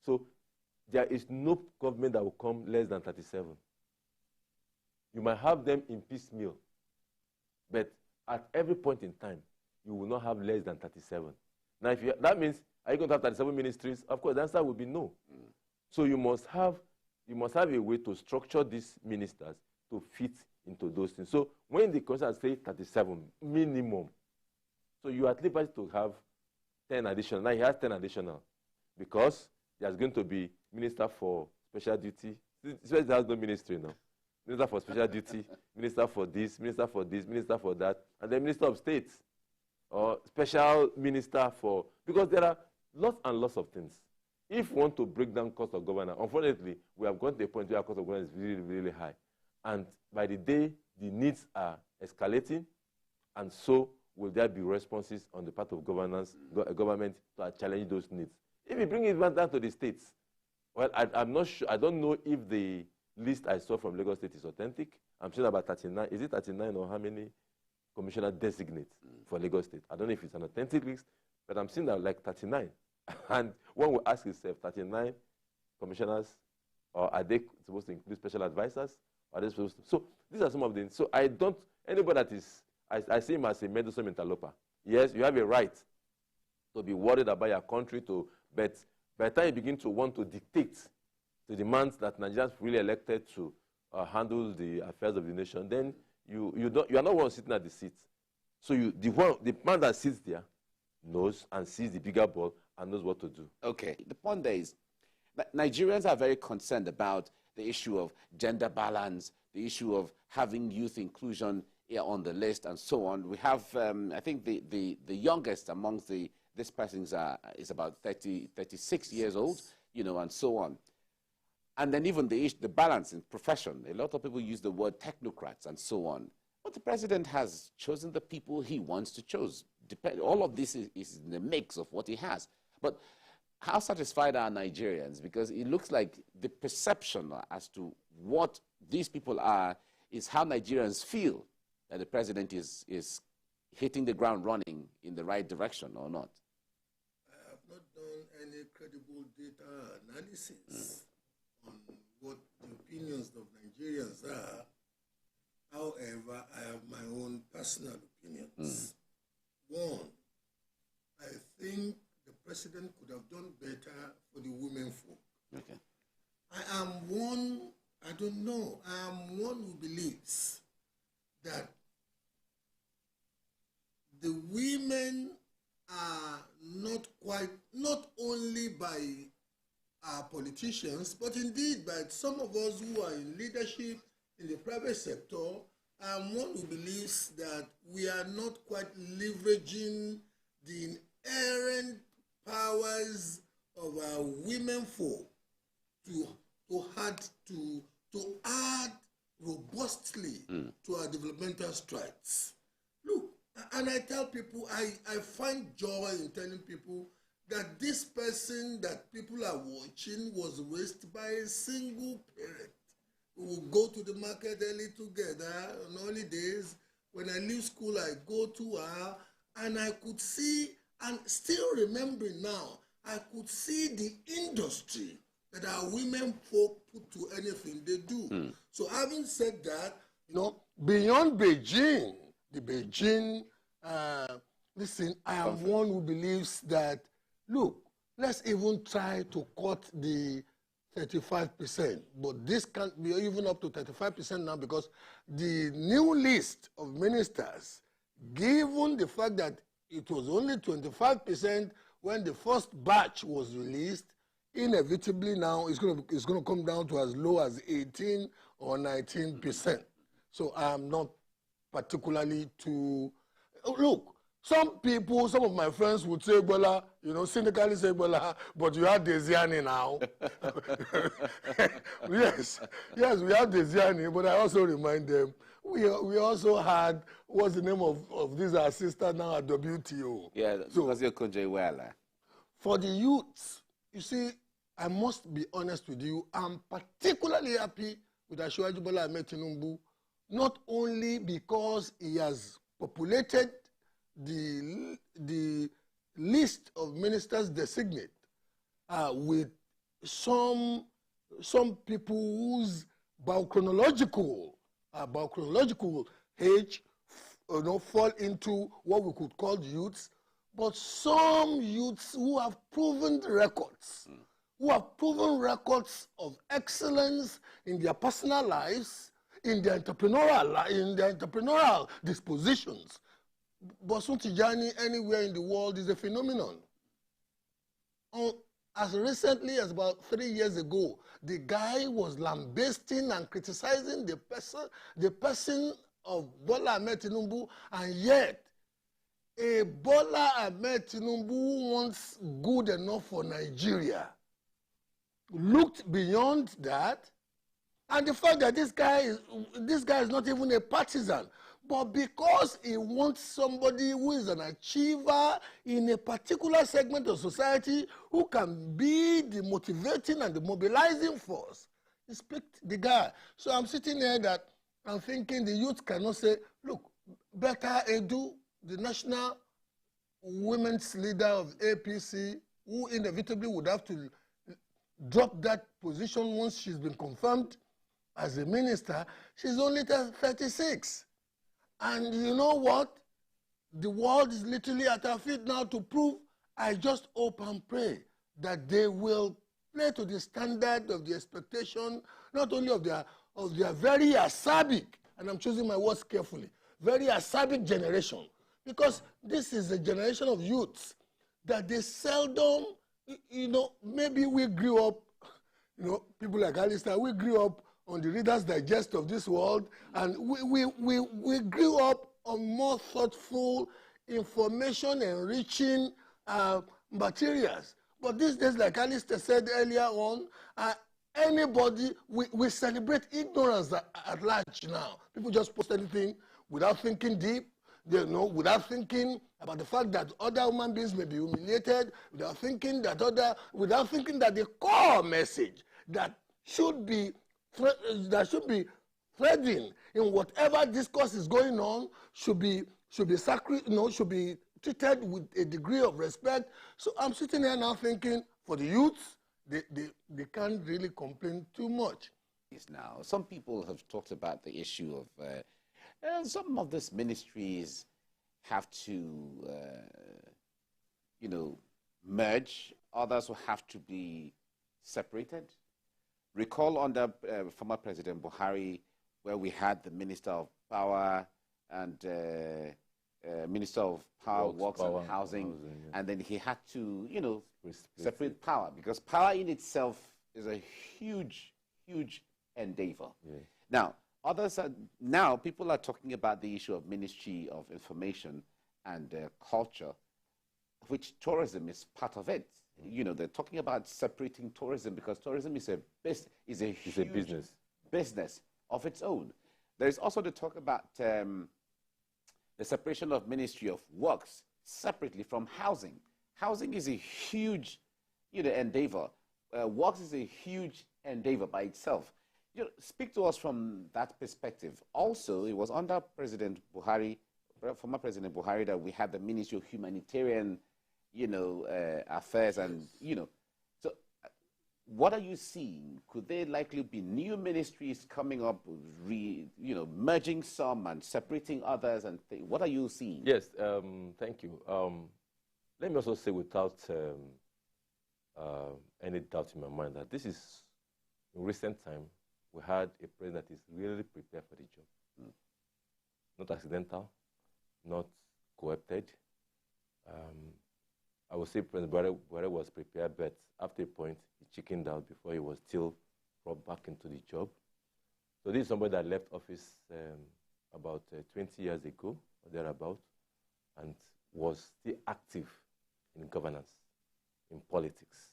So there is no government that will come less than 37. You might have them in piecemeal, but at every point in time, you will not have less than 37. Now, if that means, are you going to have 37 ministries? Of course, the answer will be no. So you must have a way to structure these ministers to fit into those things. So when the constitution says 37 minimum, so you are at liberty to have 10 additional. Now he has 10 additional because there's going to be minister for special duty. This has no ministry now. Minister for special duty, minister for this, minister for this, minister for that, and then minister of state or special minister for, because there are lots and lots of things. If we want to break down cost of governance, unfortunately, we have gone to a point where cost of governance is really, really high. And by the day, the needs are escalating, and so will there be responses on the part of government to challenge those needs. If we bring it down to the states, well, I'm not sure. I don't know if the list I saw from Lagos State is authentic. I'm sure about 39. Is it 39 or how many commissioner designate for Lagos State? I don't know if it's an authentic list, but I'm seeing that like 39. And one will ask itself, 39 commissioners, or are they supposed to include special advisors? Are they supposed to? So these are some of the, so I don't, anybody that is, I see him as a meddlesome interloper. Yes, you have a right to be worried about your country, but by the time you begin to want to dictate the demands that Nigerians really elected to handle the affairs of the nation, then you are not one sitting at the seat. So the man that sits there knows and sees the bigger ball and knows what to do. Okay. The point there is that Nigerians are very concerned about the issue of gender balance, the issue of having youth inclusion here on the list, and so on. We have, I think, the youngest amongst these persons is about 36 years old, you know, and so on. And then even the balance in profession. A lot of people use the word technocrats and so on. But the president has chosen the people he wants to choose. All of this is in the mix of what he has. But how satisfied are Nigerians? Because it looks like the perception as to what these people are is how Nigerians feel that the president is hitting the ground running in the right direction or not. I have not done any credible data analysis on what the opinions of Nigerians are. However, I have my own personal opinions. One, I think the president could have done better for the women folk. Okay. I am one, I don't know, I am one who believes that the women are not only by our politicians, but indeed by some of us who are in leadership in the private sector. I'm one who believes that we are not quite leveraging the inherent powers of our women folk to add robustly to our developmental strides. Look, and I tell people, I find joy in telling people that this person that people are watching was raised by a single parent. We will go to the market early together on holidays. When I leave school, I go to her, and I could see, and still remembering now, I could see the industry that our women folk put to anything they do. So having said that, you know, beyond Beijing, the Beijing, listen, I am one who believes that, look, let's even try to cut the 35%, but this can't be even up to 35% now because the new list of ministers, given the fact that it was only 25% when the first batch was released, inevitably now it's going to come down to as low as 18 or 19%. So I'm not particularly too... Look, some people, some of my friends would say, Bola, you know, cynically say, Bola, but you have Desiani now. Yes, we have Desiani, but I also remind them, we also had, what's the name of this assistant now at WTO? Yeah, so, for the youths, you see, I must be honest with you, I'm particularly happy with Asiwaju Bola Ahmed Tinubu, not only because he has populated the list of ministers designate with some people whose biochronological age, fall into what we could call youths, but some youths who have proven records, of excellence in their personal lives, in their entrepreneurial dispositions. Bosun Tijani anywhere in the world is a phenomenon. As recently as about 3 years ago, the guy was lambasting and criticizing the person of Bola Ahmed Tinubu, and yet a Bola Ahmed Tinubu who wants good enough for Nigeria looked beyond that, and the fact that this guy is not even a partisan, but because he wants somebody who is an achiever in a particular segment of society who can be the motivating and the mobilizing force, he picked the guy. So I'm sitting here that I'm thinking the youth cannot say, look, better Edu, the national women's leader of APC, who inevitably would have to drop that position once she's been confirmed as a minister, she's only 36. And you know what? The world is literally at her feet now to prove. I just hope and pray that they will play to the standard of the expectation, not only of their very acerbic, and I'm choosing my words carefully, very acerbic generation, because this is a generation of youths that they seldom, maybe we grew up, people like Alistair, we grew up on the Reader's Digest of this world, and we grew up on more thoughtful, information-enriching materials. But these days, like Alistair said earlier on, anybody, we celebrate ignorance at large now. People just post anything without thinking deep, without thinking about the fact that other human beings may be humiliated, without thinking that the core message that should be threading in whatever discourse is going on should be sacred, should be treated with a degree of respect. So I'm sitting here now thinking, for the youths, they can't really complain too much. Now, some people have talked about the issue of some of these ministries have to, merge. Others will have to be separated. Recall under former President Buhari, where we had the Minister of Power and Minister of Power, Works and Housing, and then he had to, separate power, because power in itself is a huge, huge endeavor. Yeah. Now, people are talking about the issue of Ministry of Information and Culture, which tourism is part of it. They're talking about separating tourism because tourism is a huge business of its own. There's also the talk about the separation of Ministry of Works separately from housing. Housing is a huge, endeavor. Works is a huge endeavor by itself. Speak to us from that perspective. Also, it was under President Buhari, former President Buhari, that we had the Ministry of Humanitarian affairs, and so what are you seeing? Could there likely be new ministries coming up, merging some and separating others, and what are you seeing? Yes, thank you. Let me also say, without any doubt in my mind, that this is, in recent time, we had a president that is really prepared for the job. Not accidental, not co-opted. I would say President Buhari was prepared, but after a point, he chickened out before he was still brought back into the job. So this is somebody that left office about 20 years ago, or thereabout, and was still active in governance, in politics.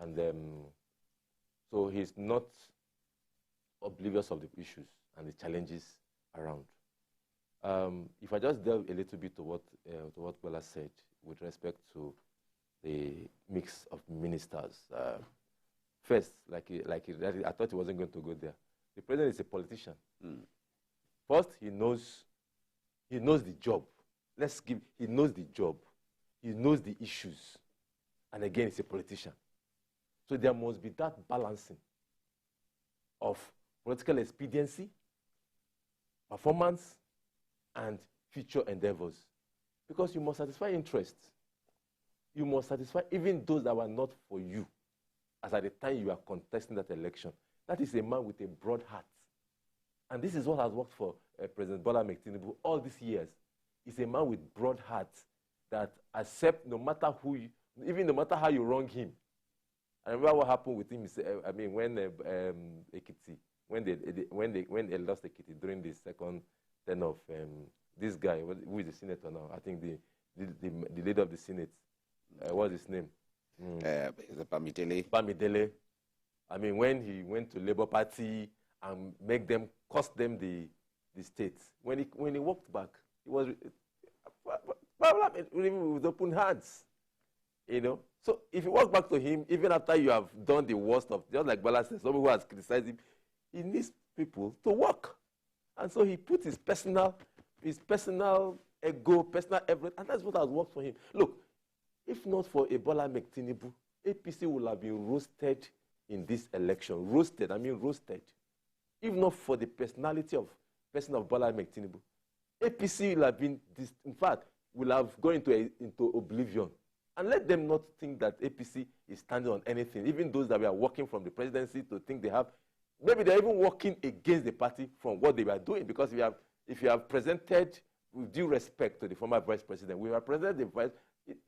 And so he's not oblivious of the issues and the challenges around. If I just delve a little bit to what Bola said with respect to the mix of ministers. First, I thought he wasn't going to go there. The president is a politician. First, he knows the job. He knows the job. He knows the issues. And again, he's a politician. So there must be that balancing of political expediency, performance, and future endeavors. Because you must satisfy interests. You must satisfy even those that were not for you, as at the time you are contesting that election. That is a man with a broad heart. And this is what has worked for President Bola Tinubu all these years. He's a man with broad heart that accepts no matter who you, even no matter how you wrong him. I remember what happened with him. I mean, when Ekiti, when they lost Ekiti during the second term of this guy, who is the senator now? I think the leader of the Senate. What's his name? Is it Bamidele? Bamidele. I mean, when he went to Labour Party and cost them the states. When he walked back, it was with open hands, you know. So if you walk back to him, even after you have done the worst of, just like Bala said, somebody who has criticized him, he needs people to work, and so he put his personal ego, personal everything, and that's what has worked for him. Look, if not for Bola Tinubu, APC would have been roasted in this election. Roasted, I mean roasted. If not for the personality of Bola Tinubu, APC will have been, in fact, will have gone into oblivion. And let them not think that APC is standing on anything. Even those that were working from the presidency to think they have, maybe they're even working against the party from what they were doing. Because if you have presented, with due respect to the former vice president, we have presented the vice,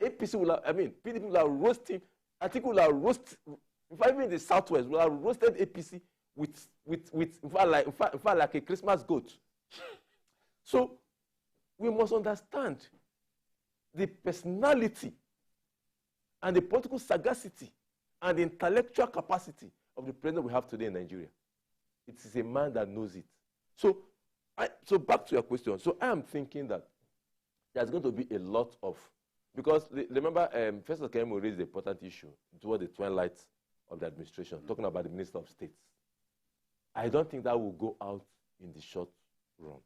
APC will have, I mean, PDP will have roasted, I think will have roasted, in fact, even in the Southwest, will have roasted APC with in fact, like a Christmas goat. So we must understand the personality and the political sagacity and the intellectual capacity of the president we have today in Nigeria. It is a man that knows it. So back to your question. So I am thinking that there's going to be a lot of, because remember, First Kemo raised an important issue toward the twilight of the administration, talking about the Minister of State. I don't think that will go out in the short run.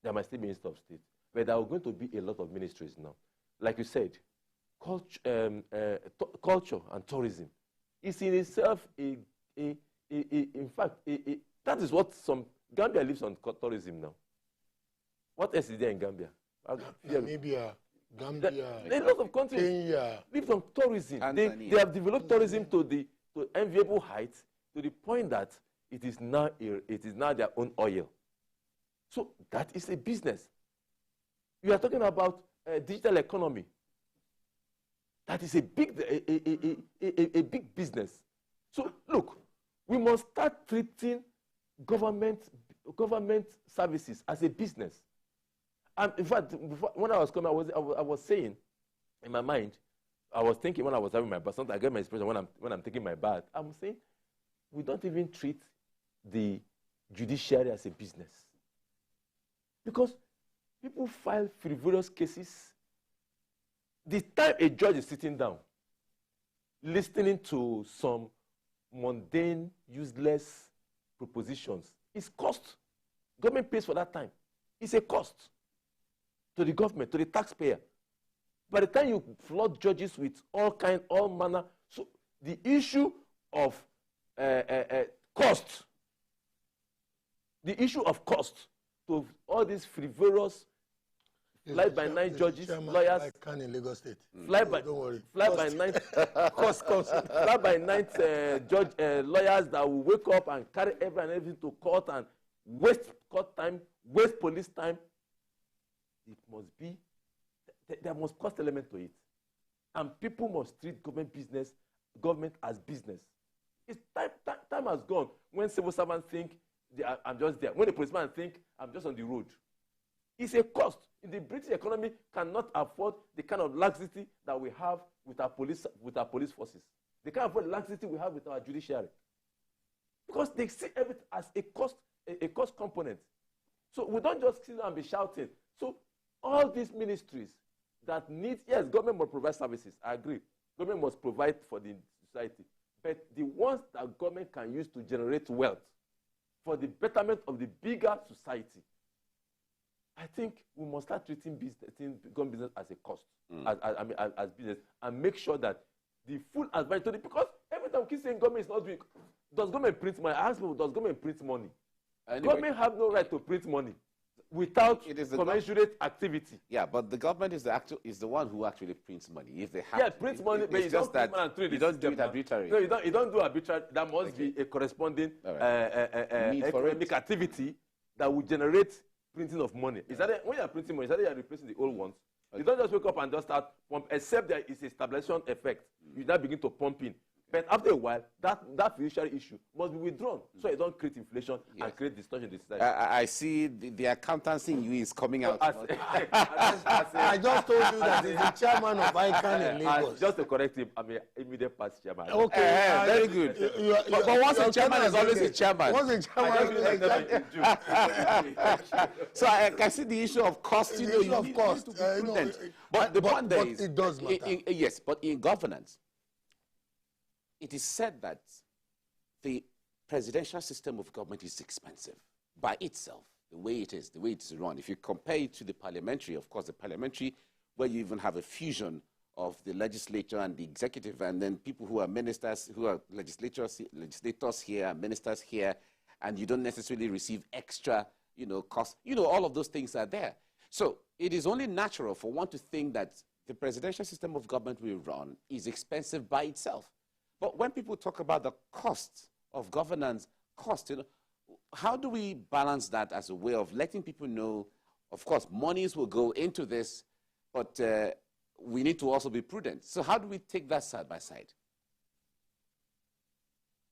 There might still be Minister of State, but there are going to be a lot of ministries now. Like you said, culture and tourism is in itself in fact, that is what Gambia lives on tourism now. What else is there in Gambia? Namibia, Gambia, a lot of countries Kenya live on tourism. They have developed tourism to enviable heights, to the point that it is now their own oil. So that is a business. You are talking about digital economy. That is a big business. So look, we must start treating government services as a business. And in fact, when I was coming, I was saying in my mind, I was thinking when I was having my bath, sometimes I get my expression when I'm taking my bath, I'm saying we don't even treat the judiciary as a business. Because people file frivolous cases. The time a judge is sitting down, listening to some mundane, useless propositions, it's cost. Government pays for that time. It's a cost to the government, to the taxpayer. By the time you flood judges with all manner, so the issue of cost, to all these frivolous fly-by-night judges, lawyers, in Lagos State. fly-by-night lawyers that will wake up and carry everything to court and waste court time, waste police time. It must be, there must cost element to it. And people must treat government as business. It's time has gone when civil servants think I'm just there. When a policeman think I'm just on the road. It's a cost. The British economy cannot afford the kind of laxity that we have with our police forces. They can't afford the laxity we have with our judiciary. Because they see everything as a cost component. So we don't just sit down and be shouting. So all these ministries that need, yes, government must provide services. I agree. Government must provide for the society. But the ones that government can use to generate wealth for the betterment of the bigger society, I think we must start treating government business as a cost, as business, and make sure that the full advantage, because every time we keep saying government is not doing. Does government print money? I ask people, does government print money? Anyway, Government have no right to print money without commensurate activity. Yeah, but the government is the one who actually prints money. If they have to, print money, but it's just that you don't do it arbitrarily. No, you don't do arbitrary. There must be a corresponding economic activity that will generate printing of money. Is that when you are printing money, is that you are replacing the old ones? Okay. You don't just wake up and just start pump, except there is a stabilization effect. You now begin to pump in. But after a while, that fiduciary issue must be withdrawn, so you don't create inflation and create distortion in the society. I see the accountancy in you is coming out. I just told you that he's the chairman of ICANN in Lagos. Just to correct him, I'm an immediate past chairman. Okay, very good. But once a chairman is always a chairman. Once a chairman, so I can see the issue of cost. You need to be prudent. But the point there is, it does matter. Yes, but in governance, it is said that the presidential system of government is expensive by itself, the way it is run. If you compare it to the parliamentary, of course, the parliamentary, where you even have a fusion of the legislature and the executive, and then people who are ministers, who are legislators here, ministers here, and you don't necessarily receive extra, cost. All of those things are there. So it is only natural for one to think that the presidential system of government we run is expensive by itself. But when people talk about the cost of governance, how do we balance that as a way of letting people know, of course, monies will go into this, but we need to also be prudent. So how do we take that side by side?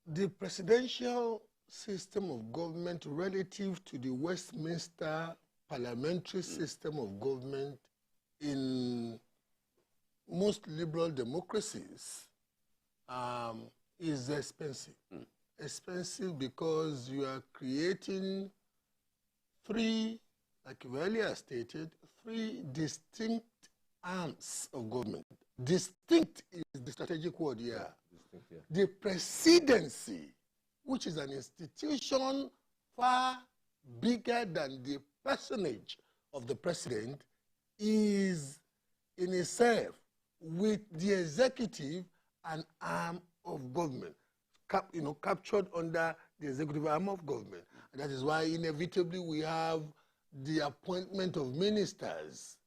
The presidential system of government relative to the Westminster parliamentary system of government in most liberal democracies is expensive. Expensive because you are creating three, like you earlier stated, three distinct arms of government. Distinct is the strategic word here. Distinct, yeah. The presidency, which is an institution far bigger than the personage of the president, is in itself, with the executive, an arm of government, captured under the executive arm of government. And that is why inevitably we have the appointment of ministers.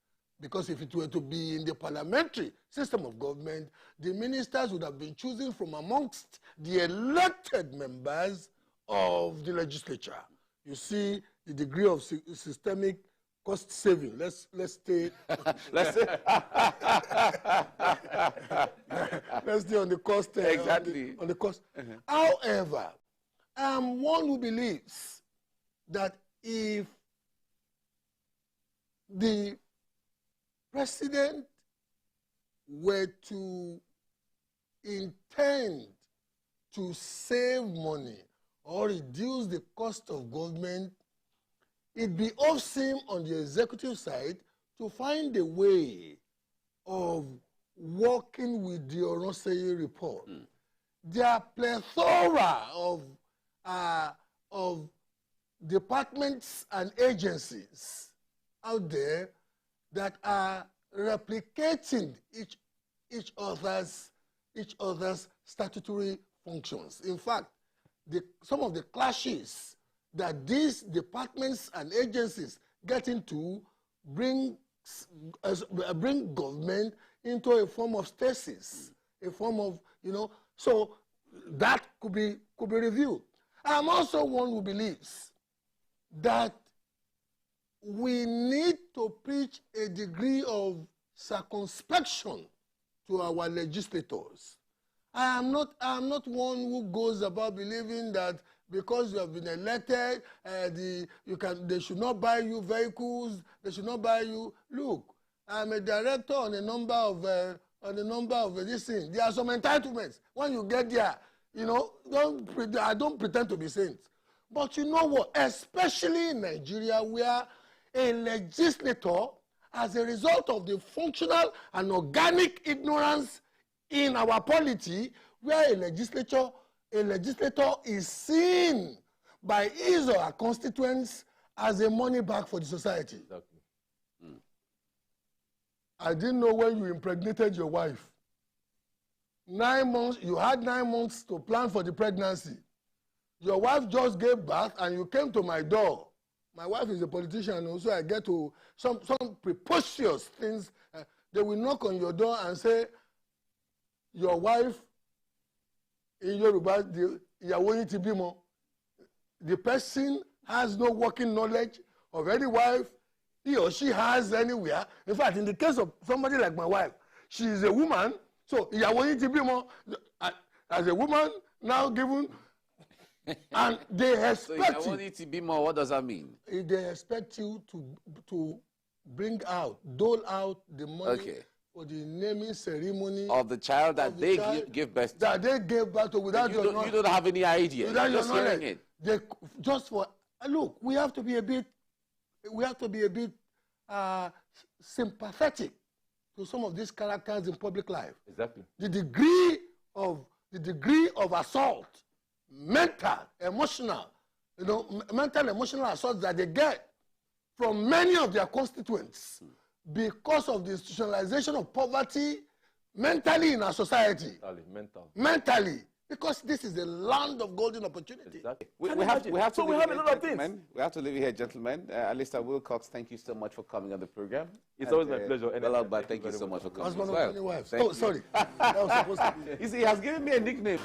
Because if it were to be in the parliamentary system of government, the ministers would have been chosen from amongst the elected members of the legislature. You see the degree of systemic cost saving. Let's stay. Let's stay on the cost. Exactly. On the cost. However, I'm one who believes that if the president were to intend to save money or reduce the cost of government, it behoves him on the executive side to find a way of working with the Oronseye report. There are plethora of departments and agencies out there that are replicating each other's statutory functions. In fact, some of the clashes that these departments and agencies get into bring government into a form of stasis, a form of, so that could be reviewed. I'm also one who believes that we need to preach a degree of circumspection to our legislators. I am not one who goes about believing that because you have been elected, they should not buy you vehicles, they should not buy you. Look, I'm a director on a number of these things. There are some entitlements. When you get there, I don't pretend to be saint. But you know what? Especially in Nigeria, where a legislator, as a result of the functional and organic ignorance in our polity, where a legislator is seen by his or her constituents as a money bag for the society. Exactly. I didn't know when you impregnated your wife 9 months, you had 9 months to plan for the pregnancy. Your wife just gave birth and you came to my door. My wife is a politician, so I get to some preposterous things. They will knock on your door and say, your wife in Yoruba, the person has no working knowledge of any wife he or she has anywhere. In fact, in the case of somebody like my wife, she is a woman, so as a woman now given, and they expect so what does that mean? They expect you to bring out, dole out the money for the naming ceremony of the child that they give birth to. That they gave birth to without your knowledge. You don't have any idea. Without You're just hearing knowledge. it. Just for look, we have to be a bit sympathetic to some of these characters in public life. Exactly. The degree of assault, mental, emotional assault that they get from many of their constituents because of the institutionalization of poverty mentally in our society. Mentally. Because this is a land of golden opportunity. Exactly. We have to leave a lot of things. We have to leave it here, gentlemen. Alistair Wilcox, thank you so much for coming on the program. It's always my pleasure. Thank you so much for coming. Husband of 20 wives. Oh, sorry. That was supposed to be. You see, he has given me a nickname.